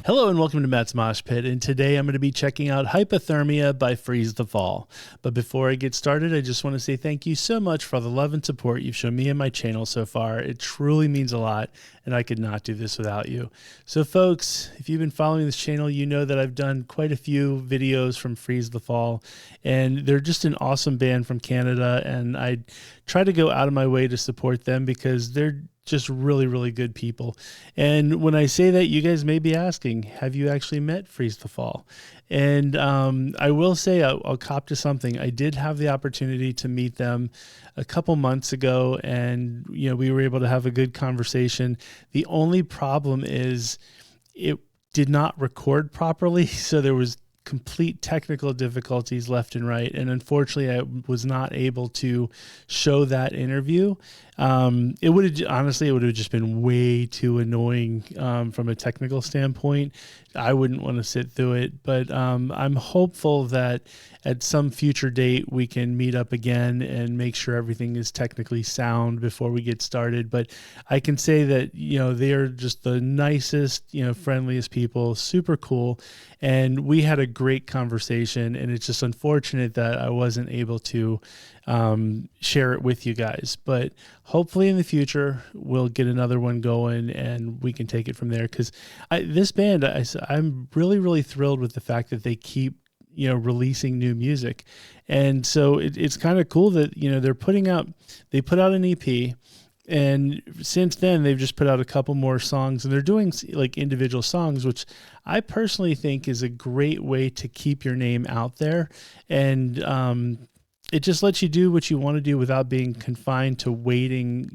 Hello and welcome to Matt's Mosh Pit, and today I'm going to be checking out Hypothermia by Freeze the Fall. But before I get started, I just want to say thank you so much for all the love and support you've shown me and my channel so far. It truly means a lot, and I could not do this without you. So folks, if you've been following this channel, you know that I've done quite a few videos from Freeze the Fall, and they're just an awesome band from Canada, and I try to go out of my way to support them because they're just really, really good people. And when I say that, you guys may be asking, have you actually met Freeze the Fall? And I will say, I'll cop to something. I did have the opportunity to meet them a couple months ago, and we were able to have a good conversation. The only problem is it did not record properly, so there was complete technical difficulties left and right, and unfortunately I was not able to show that interview. It would have just been way too annoying from a technical standpoint. I wouldn't want to sit through it, but I'm hopeful that at some future date we can meet up again and make sure everything is technically sound before we get started. But I can say that they are just the nicest, friendliest people, super cool, and we had a great conversation, and it's just unfortunate that I wasn't able to share it with you guys. But hopefully in the future we'll get another one going and we can take it from there, because this band, I'm really, really thrilled with the fact that they keep releasing new music. And so it's kind of cool that they put out an EP, and since then they've just put out a couple more songs, and they're doing like individual songs, which I personally think is a great way to keep your name out there. And it just lets you do what you want to do without being confined to waiting,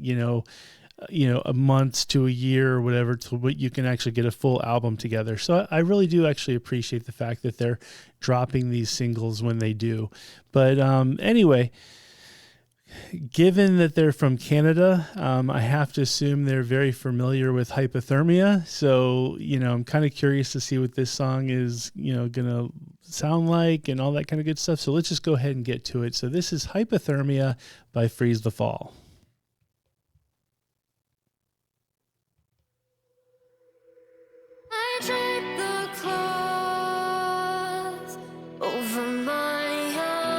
a month to a year or whatever till you can actually get a full album together. So I really do actually appreciate the fact that they're dropping these singles when they do. But anyway, given that they're from Canada, I have to assume they're very familiar with Hypothermia. So, I'm kind of curious to see what this song is, going to sound like and all that kind of good stuff. So let's just go ahead and get to it. So this is Hypothermia by Freeze the Fall. I drape the cloth over my eyes.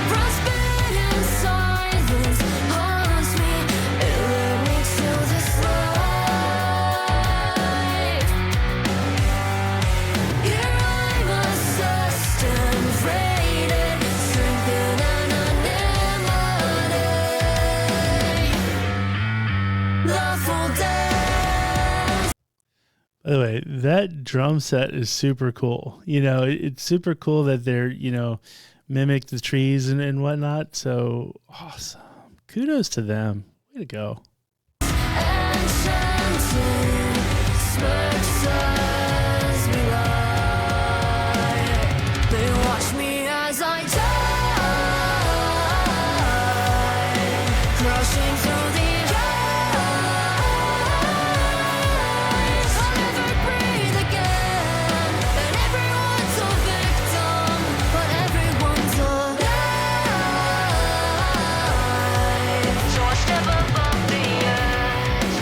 Frostbite and silence haunts me. It led me to this life. Here I'm assessed and rated, strengthened and anemoted. Love will dance. By the way, that drum set is super cool. It's super cool that they're, mimic the trees and whatnot. So awesome. Kudos to them. Way to go. Enchanted smirks as we lie. They watch me as I die, crushing through the eyes. I'll never breathe again, and everyone's a victim, but everyone's alive. So I step above the edge.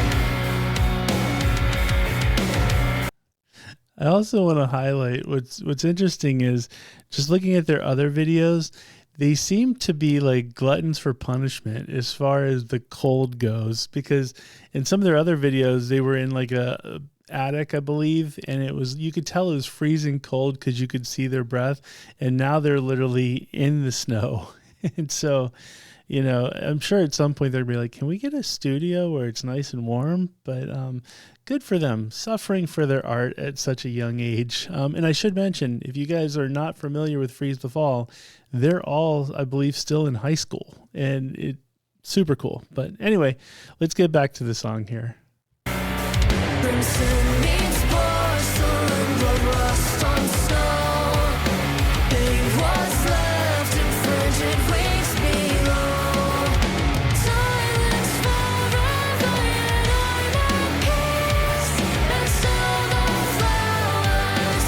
I also want to highlight what's interesting is just looking at their other videos, they seem to be like gluttons for punishment as far as the cold goes, because in some of their other videos they were in like a attic, I believe, and you could tell it was freezing cold because you could see their breath, and now they're literally in the snow. And so I'm sure at some point they'll be like, can we get a studio where it's nice and warm? But good for them, suffering for their art at such a young age. And I should mention, if you guys are not familiar with Freeze the Fall, they're all, I believe, still in high school, and it's super cool. But anyway, let's get back to the song here. Crimson meets porcelain, blood rust on snow. Pain was left in frigid weeks below. Silence forever, yet I'm at peace. And so the flowers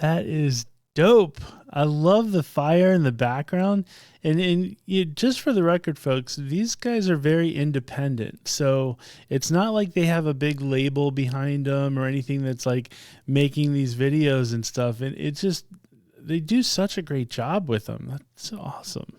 That is dope. I love the fire in the background. Just for the record, folks, these guys are very independent. So it's not like they have a big label behind them or anything that's like making these videos and stuff. And it's just, they do such a great job with them. That's so awesome.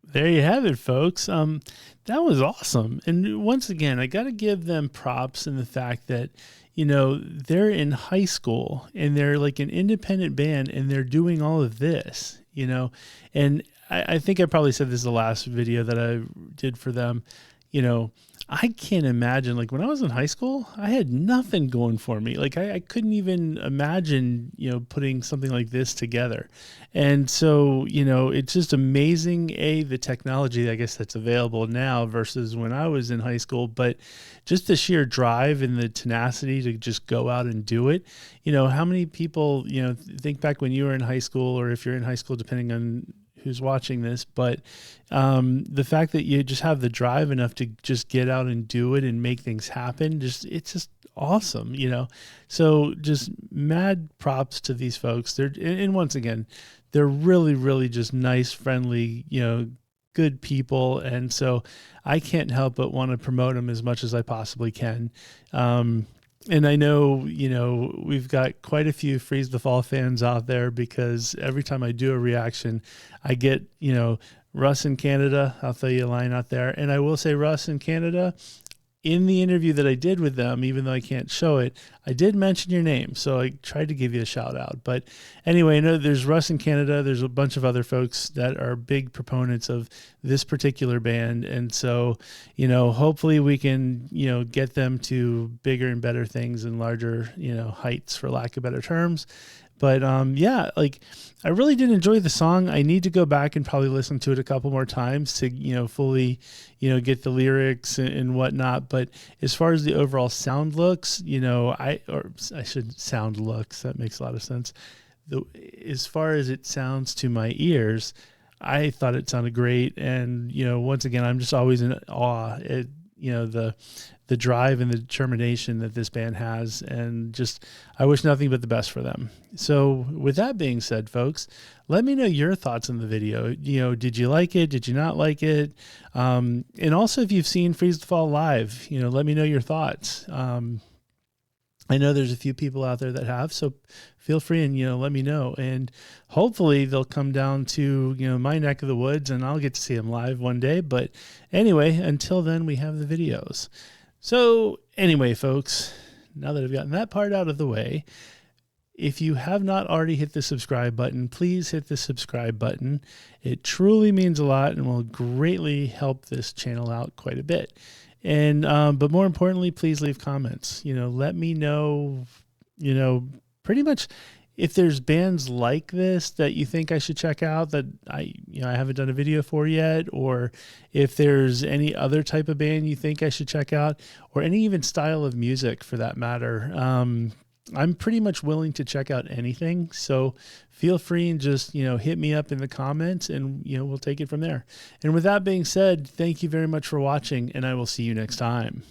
There you have it, folks. That was awesome. And once again, I got to give them props in the fact that, they're in high school and they're like an independent band and they're doing all of this, and I think I probably said this the last video that I did for them. I can't imagine, like when I was in high school, I had nothing going for me. Like I couldn't even imagine, putting something like this together. And so, it's just amazing, the technology, I guess, that's available now versus when I was in high school, but just the sheer drive and the tenacity to just go out and do it. How many people, think back when you were in high school, or if you're in high school, depending on who's watching this, but the fact that you just have the drive enough to just get out and do it and make things happen, it's just awesome, So just mad props to these folks. And once again, they're really, really just nice, friendly, good people. And so I can't help but want to promote them as much as I possibly can. And I know, we've got quite a few Freeze the Fall fans out there, because every time I do a reaction, I get, Russ in Canada. I'll throw you a line out there. And I will say, Russ in Canada, in the interview that I did with them, even though I can't show it, I did mention your name. So I tried to give you a shout out. But anyway, I know there's Russ in Canada. There's a bunch of other folks that are big proponents of this particular band. And so, hopefully we can, get them to bigger and better things and larger, heights, for lack of better terms. But yeah, like I really did enjoy the song. I need to go back and probably listen to it a couple more times to, fully, get the lyrics and whatnot. But as far as the overall sound looks, sound looks, that makes a lot of sense. As far as it sounds to my ears, I thought it sounded great. And, once again, I'm just always in awe at, the drive and the determination that this band has, and just, I wish nothing but the best for them. So with that being said, folks, let me know your thoughts on the video. Did you like it? Did you not like it? And also, if you've seen Freeze the Fall live, let me know your thoughts. I know there's a few people out there that have, so feel free and, let me know. And hopefully they'll come down to, my neck of the woods and I'll get to see them live one day. But anyway, until then, we have the videos. So anyway, folks, now that I've gotten that part out of the way, if you have not already hit the subscribe button, please hit the subscribe button. It truly means a lot and will greatly help this channel out quite a bit. And, but more importantly, please leave comments, let me know, pretty much if there's bands like this that you think I should check out that I haven't done a video for yet, or if there's any other type of band you think I should check out, or any even style of music for that matter. I'm pretty much willing to check out anything. So feel free and just, hit me up in the comments and, we'll take it from there. And with that being said, thank you very much for watching, and I will see you next time.